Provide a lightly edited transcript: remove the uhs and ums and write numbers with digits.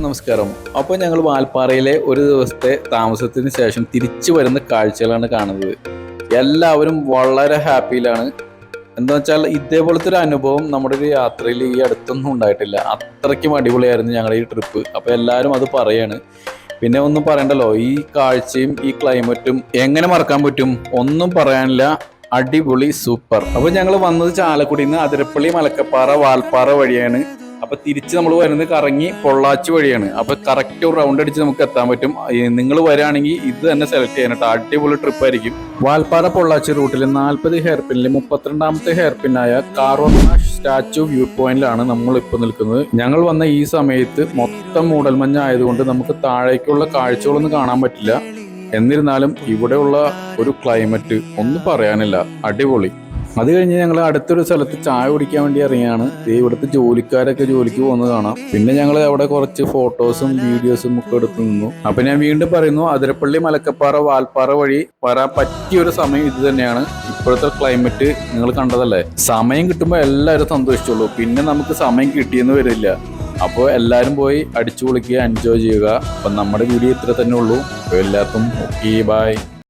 എല്ലാവർക്കും നമസ്കാരം. അപ്പോൾ ഞങ്ങൾ വാൽപ്പാറയിലെ ഒരു ദിവസത്തെ താമസത്തിന് ശേഷം തിരിച്ചു വരുന്ന കാഴ്ചകളാണ് കാണുന്നത്. എല്ലാവരും വളരെ ഹാപ്പിയിലാണ്. എന്താ വെച്ചാൽ ഇതേപോലത്തെ ഒരു അനുഭവം നമ്മുടെ ഒരു യാത്രയിൽ ഈ അടുത്തൊന്നും ഉണ്ടായിട്ടില്ല. അത്രയ്ക്കും അടിപൊളിയായിരുന്നു ഞങ്ങളുടെ ഈ ട്രിപ്പ്. അപ്പോൾ എല്ലാവരും അത് പറയാണ്. പിന്നെ ഒന്നും പറയണ്ടല്ലോ, ഈ കാഴ്ചയും ഈ ക്ലൈമറ്റും എങ്ങനെ മറക്കാൻ പറ്റും? ഒന്നും പറയാനില്ല. അടിപൊളി, സൂപ്പർ. അപ്പോൾ ഞങ്ങൾ വന്നത് ചാലക്കുടിയിൽ നിന്ന് അതിരപ്പള്ളി, മലക്കപ്പാറ, വാൽപ്പാറ വഴിയാണ്. അപ്പൊ തിരിച്ച് നമ്മൾ വരുന്നത് കറങ്ങി പൊള്ളാച്ചി വഴിയാണ്. അപ്പൊ കറക്റ്റ് ഒരു റൗണ്ട് അടിച്ച് നമുക്ക് എത്താൻ പറ്റും. നിങ്ങൾ വരികയാണെങ്കിൽ ഇത് തന്നെ സെലക്ട് ചെയ്യാനായിട്ട് അടിപൊളി ട്രിപ്പ് ആയിരിക്കും. വാൽപ്പാറ പൊള്ളാച്ചി റൂട്ടിൽ 40 ഹെയർ പിന്നിൽ 32ാമത്തെ ഹെയർ പിന്നായ കാറോണ സ്റ്റാച്യു വ്യൂ പോയിന്റിലാണ് നമ്മൾ ഇപ്പോൾ നിൽക്കുന്നത്. ഞങ്ങൾ വന്ന ഈ സമയത്ത് മൊത്തം മൂടൽമഞ്ഞ ആയതുകൊണ്ട് നമുക്ക് താഴേക്കുള്ള കാഴ്ചകളൊന്നും കാണാൻ പറ്റില്ല. എന്നിരുന്നാലും ഇവിടെയുള്ള ഒരു ക്ലൈമറ്റ് ഒന്നും പറയാനില്ല, അടിപൊളി. അത് കഴിഞ്ഞ് ഞങ്ങൾ അടുത്തൊരു സ്ഥലത്ത് ചായ കുടിക്കാൻ വേണ്ടി ഇറങ്ങിയാണ്. ഇവിടുത്തെ ജോലിക്കാരൊക്കെ ജോലിക്ക് പോകുന്നത് കാണാം. പിന്നെ ഞങ്ങൾ അവിടെ കുറച്ച് ഫോട്ടോസും വീഡിയോസും ഒക്കെ എടുത്തു നിന്നു. അപ്പൊ ഞാൻ വീണ്ടും പറയുന്നു, അതിരപ്പള്ളി, മലക്കപ്പാറ, വാൽപ്പാറ വഴി വരാൻ പറ്റിയ ഒരു സമയം ഇത് തന്നെയാണ്. ഇപ്പോഴത്തെ ക്ലൈമറ്റ് നിങ്ങൾ കണ്ടതല്ലേ. സമയം കിട്ടുമ്പോൾ എല്ലാവരും സന്തോഷിച്ചോളൂ. പിന്നെ നമുക്ക് സമയം കിട്ടിയെന്ന് വരില്ല. അപ്പോൾ എല്ലാവരും പോയി അടിച്ചു പൊളിക്കുക, എൻജോയ് ചെയ്യുക. അപ്പം നമ്മുടെ വീഡിയോ ഇത്ര തന്നെ ഉള്ളൂ. അപ്പോൾ എല്ലാവർക്കും ഓക്കെ, ബൈ.